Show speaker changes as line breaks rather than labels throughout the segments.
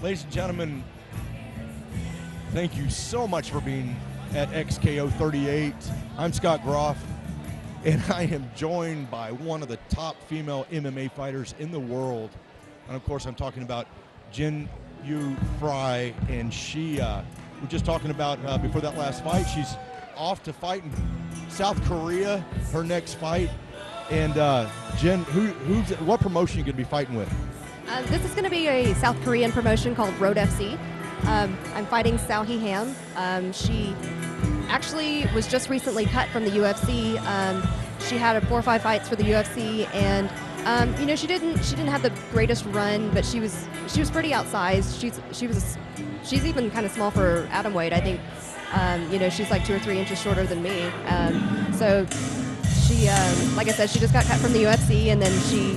Ladies and gentlemen, thank you so much for being at XKO 38. I'm Scott Groff, and I am joined by one of the top female MMA fighters in the world. And of course, I'm talking about Jin Yu Fry, and she, we're just talking about before that last fight, she's off to fight in South Korea, her next fight. And Jen, what promotion are you going to be fighting with?
This is going to be a South Korean promotion called Road FC. I'm fighting Sao Hee Han. She actually was just recently cut from the UFC. She had 4 or 5 fights for the UFC, and you know, she didn't have the greatest run, but she was pretty outsized. She's even kind of small for atom weight. I think you know, she's like 2 or 3 inches shorter than me. So she, like I said, she just got cut from the UFC, and then she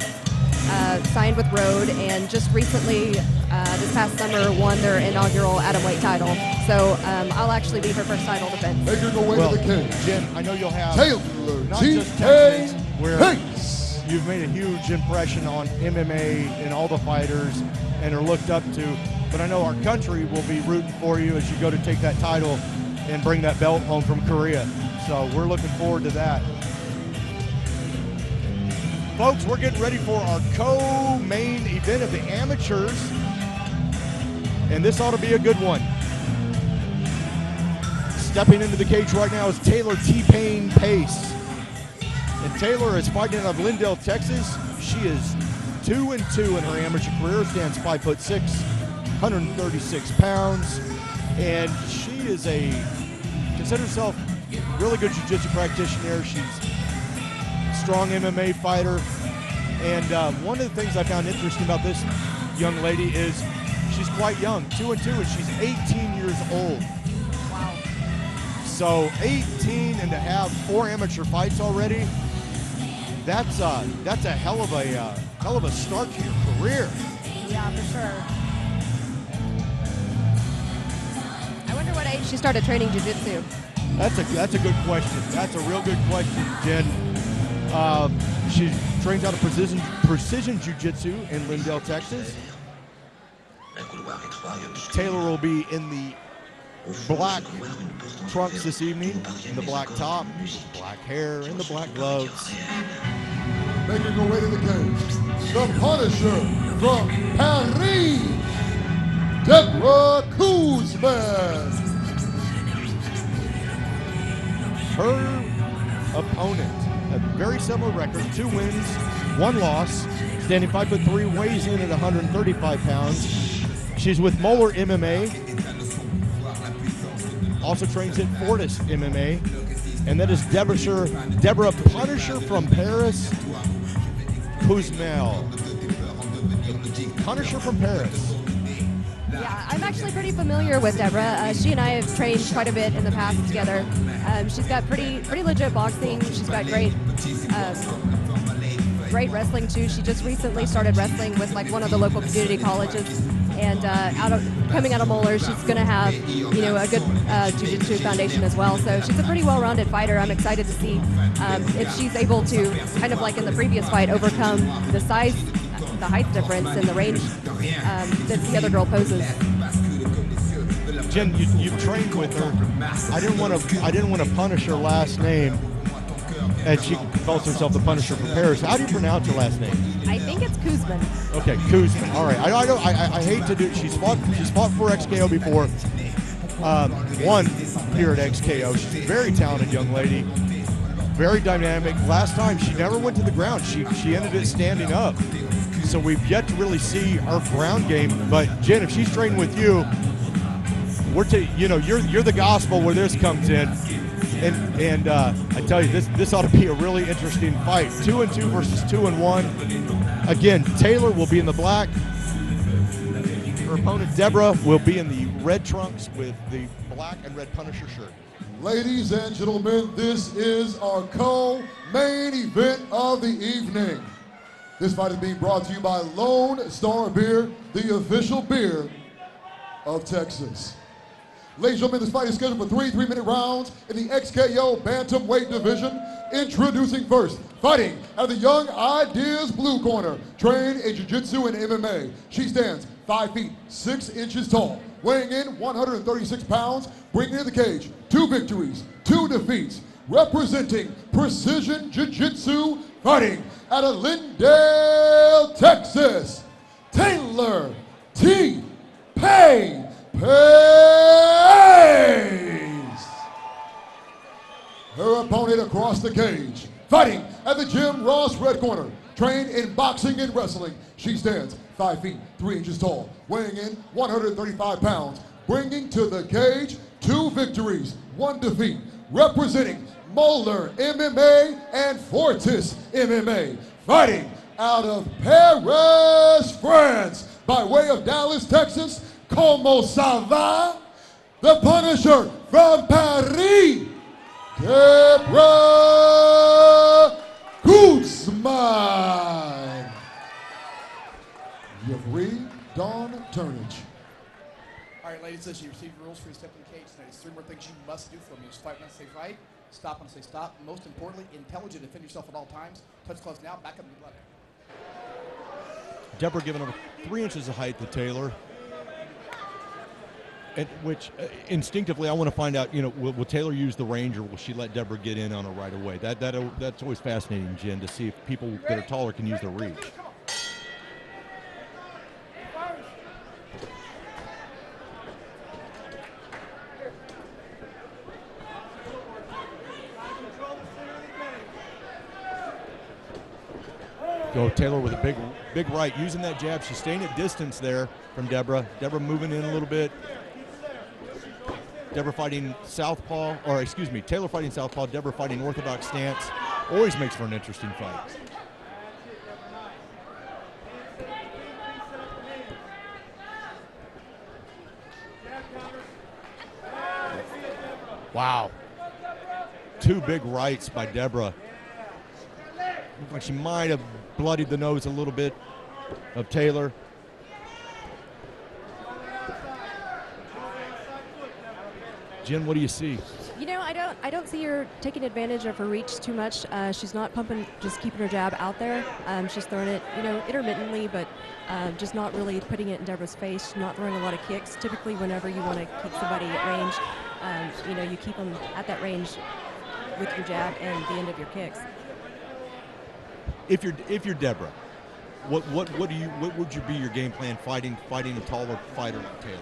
signed with Road, and just recently, this past summer, won their inaugural atomweight title. So I'll actually be her first title defense.
Making her way to the cage.
Jen, I know you'll have
Taylor
not just techniques where you've made a huge impression on MMA and all the fighters and are looked up to, but I know our country will be rooting for you as you go to take that title and bring that belt home from Korea. So we're looking forward to that. Folks, we're getting ready for our co-main event of the amateurs, and this ought to be a good one. Stepping into the cage right now is Taylor T-Pain Pace. And Taylor is fighting out of Lindale, Texas. She is 2-2 in her amateur career, stands 5'6", 136 pounds, and she is considers herself a really good jiu-jitsu practitioner. She's strong MMA fighter, and one of the things I found interesting about this young lady is she's quite young, 2-2, and she's 18 years old.
Wow.
So 18 and to have 4 amateur fights already, that's a hell of a start to your career.
Yeah, for sure. I wonder what age she started training jiu-jitsu.
That's a good question. That's a real good question, Jen. She trains out of Precision Jiu-Jitsu in Lindale, Texas. Taylor will be in the black trunks this evening, in the black top, black hair, and the black gloves.
Making her way to the cage, the Punisher from Paris, Deborah Kouzmin.
Her opponent, a very similar record, 2 wins, 1 loss, standing 5'3", weighs in at 135 pounds. She's with Moeller MMA, also trains at Fortis MMA, and that is Deborah Punisher from Paris, Kouzmin. Punisher from Paris.
Yeah, I'm actually pretty familiar with Deborah. She and I have trained quite a bit in the past together. She's got pretty legit boxing. She's got great wrestling too. She just recently started wrestling with like one of the local community colleges, and coming out of Moeller, she's going to have, you know, a good jiu-jitsu foundation as well. So she's a pretty well-rounded fighter. I'm excited to see if she's able to, kind of like in the previous fight, overcome the height difference and the range that the other girl poses.
Jen, you've trained with her. I didn't want to punish her last name, and she calls herself the Punisher from Paris. How do you pronounce her last name?
I think it's Kouzmin.
Okay, Kouzmin. All right. I hate to do. She's fought for XKO before. Won here at XKO. She's a very talented young lady, very dynamic. Last time she never went to the ground. She ended it standing up. So we've yet to really see her ground game. But Jen, if she's training with you, you're the gospel where this comes in. And I tell you, this ought to be a really interesting fight. 2-2 versus 2-1. Again, Taylor will be in the black. Her opponent Deborah will be in the red trunks with the black and red Punisher shirt.
Ladies and gentlemen, this is our co-main event of the evening. This fight is being brought to you by Lone Star Beer, the official beer of Texas. Ladies and gentlemen, this fight is scheduled for 3 3-minute rounds in the XKO Bantamweight division. Introducing first, fighting out of the Young Ideas blue corner, trained in Jiu-Jitsu and MMA. She stands 5 feet 6 inches tall, weighing in 136 pounds, bringing to the cage 2 victories, 2 defeats, representing Precision Jiu-Jitsu, fighting out of Lindale, Texas, Taylor T. Pace. Her opponent across the cage, fighting at the Jim Ross red corner, trained in boxing and wrestling. She stands 5 feet 3 inches tall, weighing in 135 pounds, bringing to the cage 2 victories, 1 defeat, representing Moeller MMA and Fortis MMA, fighting out of Paris, France, by way of Dallas, Texas. Como ça va? The Punisher from Paris, Deborah Kouzmin. Referee Dawn Turnage.
All right, ladies, as you receive rules for your step in the cage tonight, there's 3 more things you must do for me. Just fight when I say fight, stop when I say stop. Most importantly, intelligent, defend yourself at all times. Touch gloves now, back up and left.
Deborah giving over 3 inches of height to Taylor. And which instinctively I want to find out, you know, will Taylor use the range or will she let Deborah get in on her right away? That's always fascinating, Jen, to see if people that are taller can use their reach. Go Taylor with a big right, using that jab. She's staying at distance there from Deborah. Deborah moving in a little bit. Deborah fighting southpaw, or excuse me, Taylor fighting southpaw, Deborah fighting orthodox stance. Always makes for an interesting fight. Wow. 2 big rights by Deborah. Looked like she might have bloodied the nose a little bit of Taylor. Jen, what do you see?
You know, I don't see her taking advantage of her reach too much. She's not pumping, just keeping her jab out there. She's throwing it, you know, intermittently, but just not really putting it in Deborah's face. Not throwing a lot of kicks. Typically, whenever you want to keep somebody at range, you know, you keep them at that range with your jab and the end of your kicks.
If you're Deborah, what would you be your game plan fighting a taller fighter like Taylor?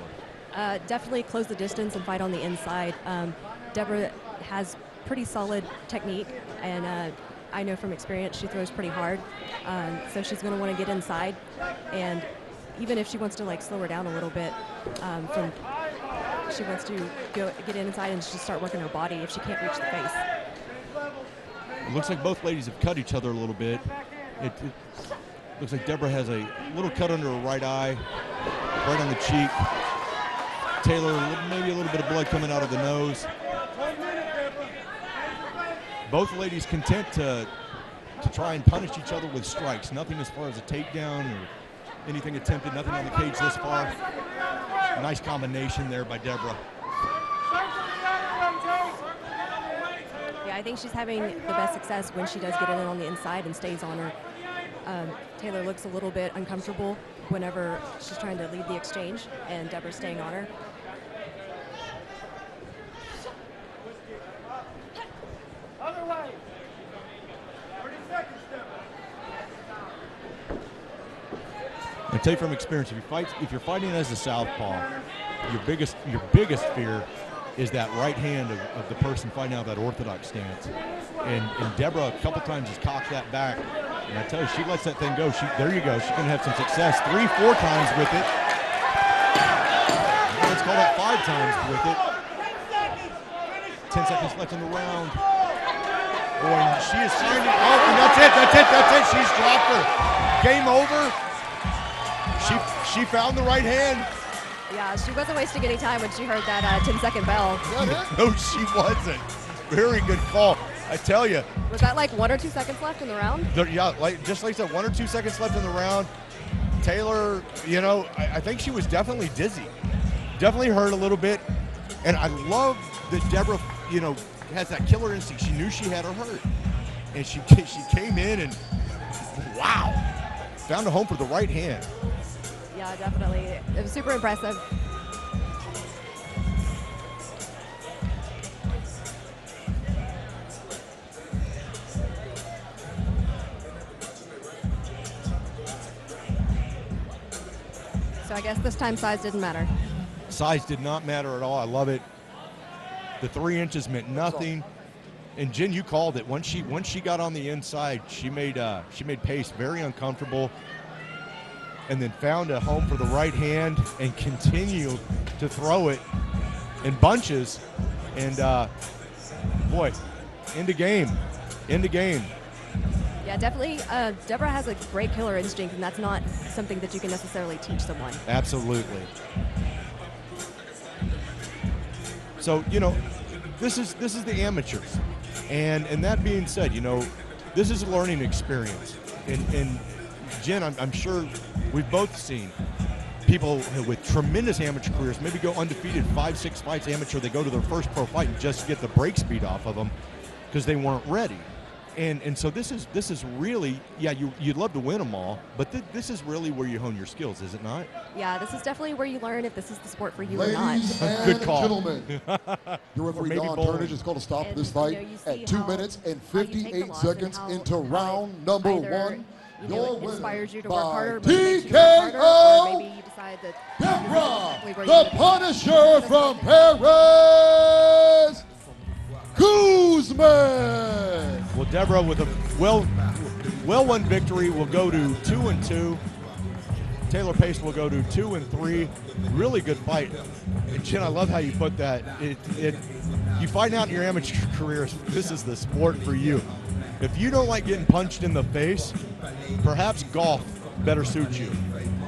Definitely close the distance and fight on the inside. Deborah has pretty solid technique, and I know from experience she throws pretty hard. So she's going to want to get inside, and even if she wants to like slow her down a little bit, she wants to get inside and just start working her body if she can't reach the face.
It looks like both ladies have cut each other a little bit. It looks like Deborah has a little cut under her right eye, right on the cheek. Taylor, maybe a little bit of blood coming out of the nose. Both ladies content to try and punish each other with strikes. Nothing as far as a takedown or anything attempted, nothing on the cage this far. Nice combination there by Deborah.
Yeah, I think she's having the best success when she does get in on the inside and stays on her. Taylor looks a little bit uncomfortable whenever she's trying to lead the exchange, and Deborah's staying on her.
I tell you from experience, if you're fighting as a southpaw, your biggest fear is that right hand of the person fighting out that orthodox stance. And Deborah a couple times has cocked that back. And I tell you, she lets that thing go. There you go. She's going to have some success 3-4 times with it. Let's call that 5 times with it. 10 seconds left in the round. Boy, she is finding. Oh, and that's it. She's dropped her. Game over. She found the right hand.
Yeah, she wasn't wasting any time when she heard that 10-second bell.
No, she wasn't. Very good call. I tell you.
Was that like 1 or 2 seconds left in the round?
Yeah, just like I said, 1 or 2 seconds left in the round. Taylor, you know, I think she was definitely dizzy. Definitely hurt a little bit. And I love that Deborah, you know, has that killer instinct. She knew she had her hurt. And she came in and, wow, found a home for the right hand.
Yeah, Yeah, definitely. It was super impressive. So I guess this time size didn't matter.
Size did not matter at all. I love it. The 3 inches meant nothing. And Jen, you called it. Once she got on the inside, she made Pace very uncomfortable, and then found a home for the right hand and continued to throw it in bunches. And boy, end of game.
Yeah, definitely. Deborah has a great killer instinct, and that's not something that you can necessarily teach someone.
Absolutely. So, you know, this is the amateurs. And that being said, you know, this is a learning experience. And Jen, I'm sure we've both seen people with tremendous amateur careers maybe go undefeated 5-6 fights amateur. They go to their first pro fight and just get the break speed off of them because they weren't ready. And so this is really, yeah, you'd love to win them all, but this is really where you hone your skills, is it not?
Yeah, this is definitely where you learn if this is the sport for you
Ladies
or not.
and
Good call.
gentlemen, your referee
maybe
Don
bowling.
Turnage is going to stop
And,
this
you know,
fight
you see
at 2
how-
minutes and
how you take the
58
loss and
seconds
how-
into
how it
round number
either,
1.
you know,
Your
it inspires you to
winner
work harder,
by
motivates you to work harder, or maybe
TKO,
you decide that
Deborah,
this is exactly where you
the
need to be.
Punisher from Paris, Kouzmin.
Well, Deborah, with a well-won victory, will go to 2-2. Taylor Pace will go to 2-3. Really good fight. And Jen, I love how you put that. You find out in your amateur career, this is the sport for you. If you don't like getting punched in the face, perhaps golf better suits you.